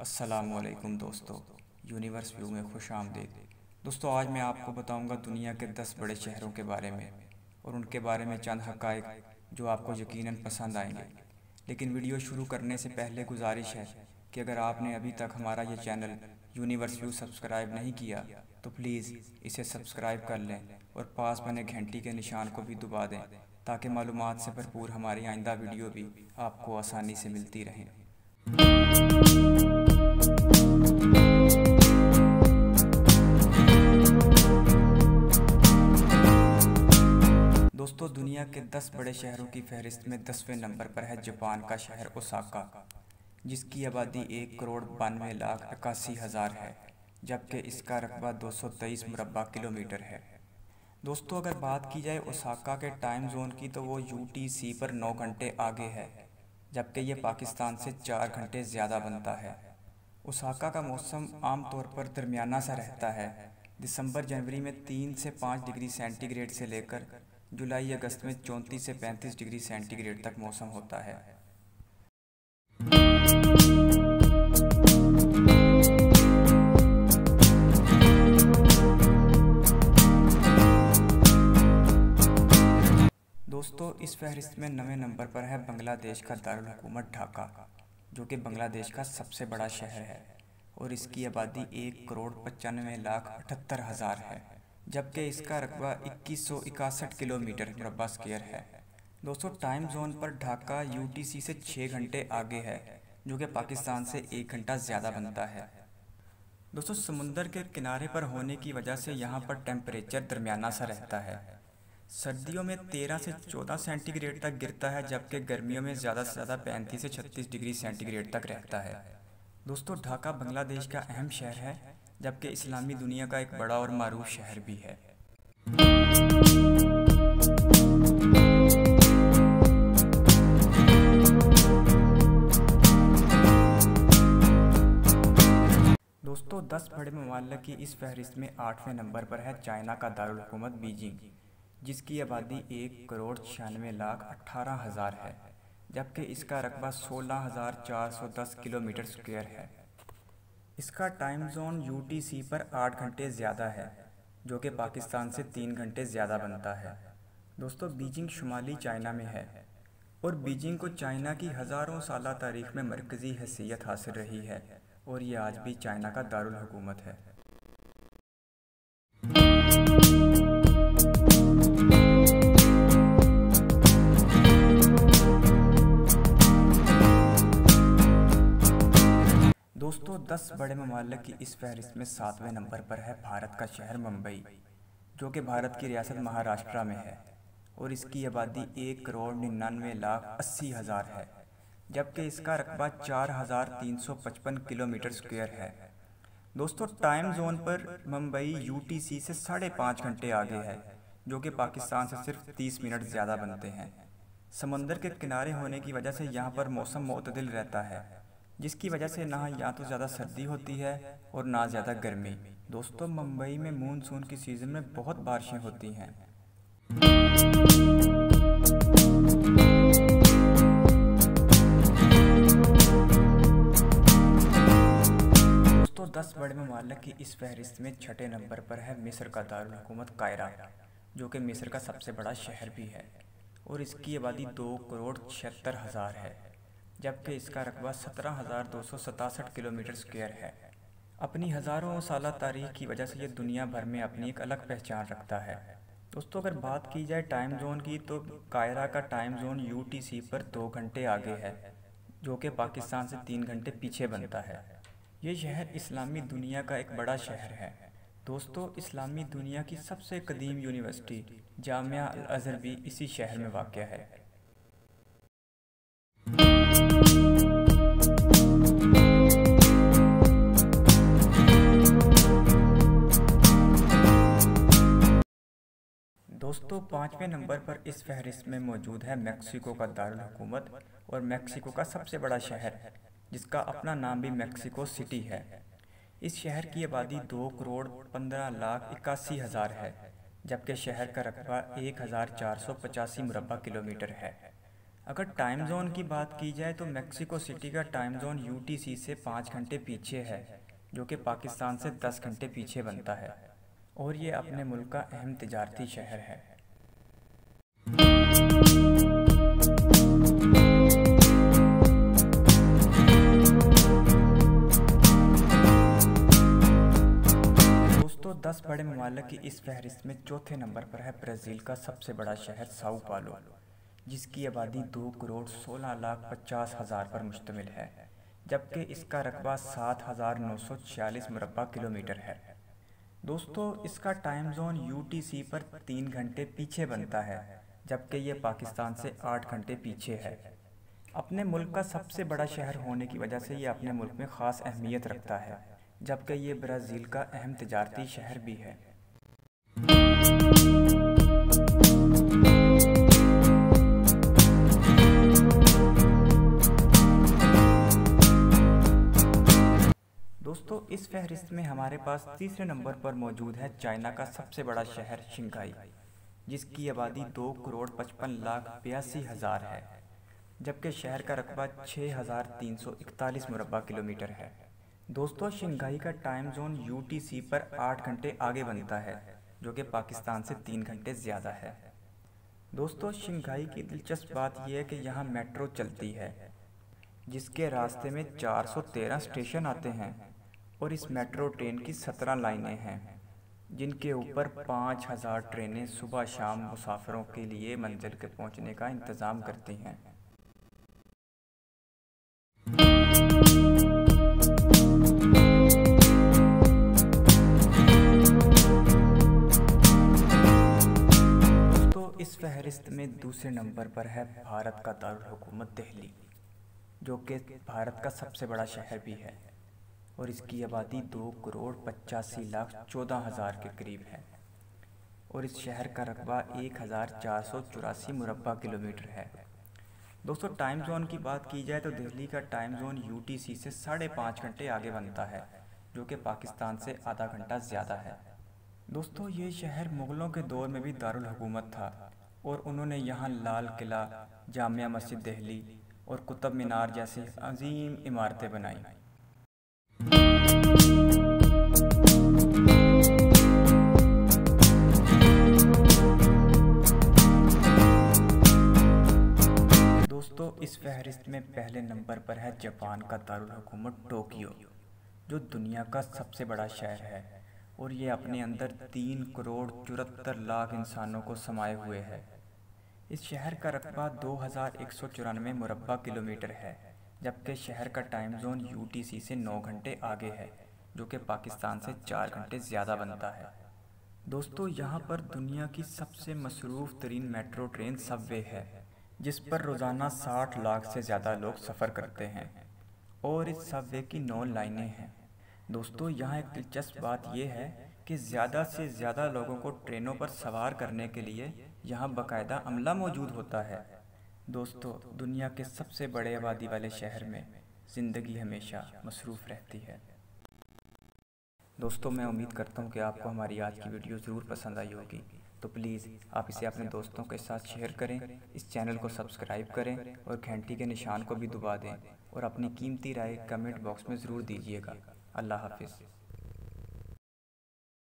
अस्सलामुअलैकुम दोस्तों, universe view में खुश आमदीद। दोस्तों, आज मैं आपको बताऊंगा दुनिया के 10 बड़े शहरों के बारे में और उनके बारे में चंद हक़ाइक़ जो आपको यकीनन पसंद आएंगे। लेकिन वीडियो शुरू करने से पहले गुजारिश है कि अगर आपने अभी तक हमारा ये चैनल यूनिवर्स व्यू सब्सक्राइब नहीं किया तो प्लीज़ इसे सब्सक्राइब कर लें और पास बने घंटी के निशान को भी दबा दें ताकि मालूमात से भरपूर हमारी आइंदा वीडियो भी आपको आसानी से मिलती रहें। दोस्तों, दुनिया के 10 बड़े शहरों की फहरिस्त में 10वें नंबर पर है जापान का शहर ओसाका, जिसकी आबादी 1,92,81,000 है, जबकि इसका रकबा 223 मुरबा किलोमीटर है। दोस्तों, अगर बात की जाए ओसाका के टाइम जोन की तो वो UTC पर 9 घंटे आगे है, जबकि ये पाकिस्तान से 4 घंटे ज़्यादा बनता है। ओसाका का मौसम आमतौर पर दरमियाना सा रहता है। दिसंबर जनवरी में 3 से 5 डिग्री सेंटीग्रेड से लेकर जुलाई अगस्त में 34 से 35 डिग्री सेंटीग्रेड तक मौसम होता है। दोस्तों, इस फहरिस्त में 9वें नंबर पर है बांग्लादेश का दारुल हुकूमत ढाका, जो कि बांग्लादेश का सबसे बड़ा शहर है और इसकी आबादी 1,95,78,000 है, जबकि इसका रकबा 2161 किलोमीटर मुरबा स्क्वायर है। दोस्तों, टाइम जोन पर ढाका UTC से 6 घंटे आगे है, जो कि पाकिस्तान से 1 घंटा ज़्यादा बनता है। दोस्तों, समुंदर के किनारे पर होने की वजह से यहाँ पर टेम्परेचर दरमियाना सा रहता है। सर्दियों में 13 से 14 सेंटीग्रेड तक गिरता है, जबकि गर्मियों में ज़्यादा से ज़्यादा 35 से 36 डिग्री सेंटीग्रेड तक रहता है। दोस्तों, ढाका बांग्लादेश का अहम शहर है, जबकि इस्लामी दुनिया का एक बड़ा और मारूफ शहर भी है। दोस्तों, 10 बड़े ममालिक की इस फहरिस्त में 8वें नंबर पर है चाइना का दारुल हुकूमत बीजिंग, जिसकी आबादी 1,96,18,000 है, जबकि इसका रकबा 16,410 किलोमीटर स्क्वायर है। इसका टाइम जोन UTC पर 8 घंटे ज़्यादा है, जो कि पाकिस्तान से 3 घंटे ज़्यादा बनता है। दोस्तों, बीजिंग शुमाली चाइना में है और बीजिंग को चाइना की हज़ारों साल तारीख में मरकज़ी हैसियत हासिल रही है और ये आज भी चाइना का दारुल हुकूमत है। दोस्तों, 10 बड़े ममालिक की इस फहरिस्त में 7वें नंबर पर है भारत का शहर मुंबई, जो कि भारत की रियासत महाराष्ट्र में है और इसकी आबादी 1,99,80,000 है, जबकि इसका रकबा 4,355 किलोमीटर स्क्वायर है। दोस्तों, टाइम जोन पर मुंबई UTC से 5.5 घंटे आगे है, जो कि पाकिस्तान से सिर्फ 30 मिनट ज़्यादा बनते हैं। समंदर के किनारे होने की वजह से यहाँ पर मौसम मुतदिल रहता है, जिसकी वजह से ना यहाँ तो ज़्यादा सर्दी होती है और ना ज़्यादा गर्मी। दोस्तों, मुंबई में मानसून की सीज़न में बहुत बारिशें होती हैं। दोस्तों, 10 बड़े ममालिक की इस फहरिस्त में 6ठे नंबर पर है मिस्र का दारुल हुकूमत कायरा, जो कि मिस्र का सबसे बड़ा शहर भी है और इसकी आबादी 2,76,000 है, जबकि इसका रकबा 17,267 किलोमीटर स्क्वायर है। अपनी हज़ारों साल तारीख की वजह से ये दुनिया भर में अपनी एक अलग पहचान रखता है। दोस्तों, अगर बात की जाए टाइम जोन की तो कायरा का टाइम जोन UTC पर 2 घंटे आगे है, जो कि पाकिस्तान से 3 घंटे पीछे बनता है। ये शहर इस्लामी दुनिया का एक बड़ा शहर है। दोस्तों, इस्लामी दुनिया की सबसे कदीम यूनिवर्सिटी जामिया अल अज़हर भी इसी शहर में वाक़ है। दोस्तों, 5वें नंबर पर इस फहरिस्त में मौजूद है मेक्सिको का दारुल हुकूमत और मेक्सिको का सबसे बड़ा शहर, जिसका अपना नाम भी मेक्सिको सिटी है। इस शहर की आबादी 2,15,81,000 है, जबकि शहर का रकबा 1,485 मुरबा किलोमीटर है। अगर टाइम जोन की बात की जाए तो मेक्सिको सिटी का टाइम जोन यूटीसी से 5 घंटे पीछे है, जो कि पाकिस्तान से 10 घंटे पीछे बनता है, और ये अपने मुल्क का अहम तिजारती शहर है। दोस्तों 10 बड़े ममालिक की इस फहरिस्त में चौथे नंबर पर है ब्राज़ील का सबसे बड़ा शहर साओ पाउलो, जिसकी आबादी 2,16,50,000 पर मुश्तमिल है, जबकि इसका रकबा 7,946 मुरब्बा किलोमीटर है। दोस्तों इसका टाइम जोन यूटीसी पर 3 घंटे पीछे बनता है, जबकि ये पाकिस्तान से 8 घंटे पीछे है। अपने मुल्क का सबसे बड़ा शहर होने की वजह से ये अपने मुल्क में ख़ास अहमियत रखता है, जबकि ये ब्राज़ील का अहम तिजारती शहर भी है। दोस्तों इस फहरिस्त में हमारे पास तीसरे नंबर पर मौजूद है चाइना का सबसे बड़ा शहर शंघाई, जिसकी आबादी 2,55,82,000 है, जबकि शहर का रकबा 6,341 मुरब्बा किलोमीटर है। दोस्तों शंघाई का टाइम जोन यूटीसी पर 8 घंटे आगे बनता है, जो कि पाकिस्तान से 3 घंटे ज़्यादा है। दोस्तों शंघाई की दिलचस्प बात यह है कि यहाँ मेट्रो चलती है, जिसके रास्ते में 413 स्टेशन आते हैं, और इस मेट्रो ट्रेन की 17 लाइनें हैं, जिनके ऊपर 5,000 ट्रेनें सुबह शाम मुसाफिरों के लिए मंजिल के पहुँचने का इंतज़ाम करती हैं। इस फहरिस्त में दूसरे नंबर पर है भारत का दारुल हुकूमत दिल्ली, जो कि भारत का सबसे बड़ा शहर भी है, और इसकी आबादी 2,85,14,000 के करीब है, और इस शहर का रकबा 1,484 मुरब्बा किलोमीटर है। दोस्तों टाइम जोन की बात की जाए तो दिल्ली का टाइम जोन यूटीसी से 5.5 घंटे आगे बनता है, जो कि पाकिस्तान से आधा घंटा ज़्यादा है। दोस्तों ये शहर मुग़लों के दौर में भी दारुल हुकूमत था, और उन्होंने यहाँ लाल किला, जामिया मस्जिद दिल्ली और कुतुब मीनार जैसी अजीम इमारतें बनाई। दोस्तों इस फहरिस्त में पहले नंबर पर है जापान का दारुल हुकूमत टोक्यो, जो दुनिया का सबसे बड़ा शहर है, और ये अपने अंदर 3,74,00,000 इंसानों को समाये हुए है। इस शहर का रकबा 2,194 मुरब्बा किलोमीटर है, जबकि शहर का टाइम जोन यूटीसी से 9 घंटे आगे है, जो कि पाकिस्तान से 4 घंटे ज़्यादा बनता है। दोस्तों यहाँ पर दुनिया की सबसे मसरूफ़ तरीन मेट्रो ट्रेन सबवे है, जिस पर रोज़ाना 60 लाख से ज़्यादा लोग सफ़र करते हैं, और इस सबवे की 9 लाइनें हैं। दोस्तों यहाँ एक दिलचस्प बात यह है कि ज़्यादा से ज़्यादा लोगों को ट्रेनों पर सवार करने के लिए यहाँ बाकायदा अमला मौजूद होता है। दोस्तों दुनिया के सबसे बड़े आबादी वाले शहर में ज़िंदगी हमेशा मसरूफ़ रहती है। दोस्तों मैं उम्मीद करता हूँ कि आपको हमारी आज की वीडियो ज़रूर पसंद आई होगी, तो प्लीज़ आप इसे अपने दोस्तों के साथ शेयर करें, इस चैनल को सब्सक्राइब करें और घंटी के निशान को भी दबा दें, और अपनी कीमती राय कमेंट बॉक्स में ज़रूर दीजिएगा। अल्लाह हाफ़िज़।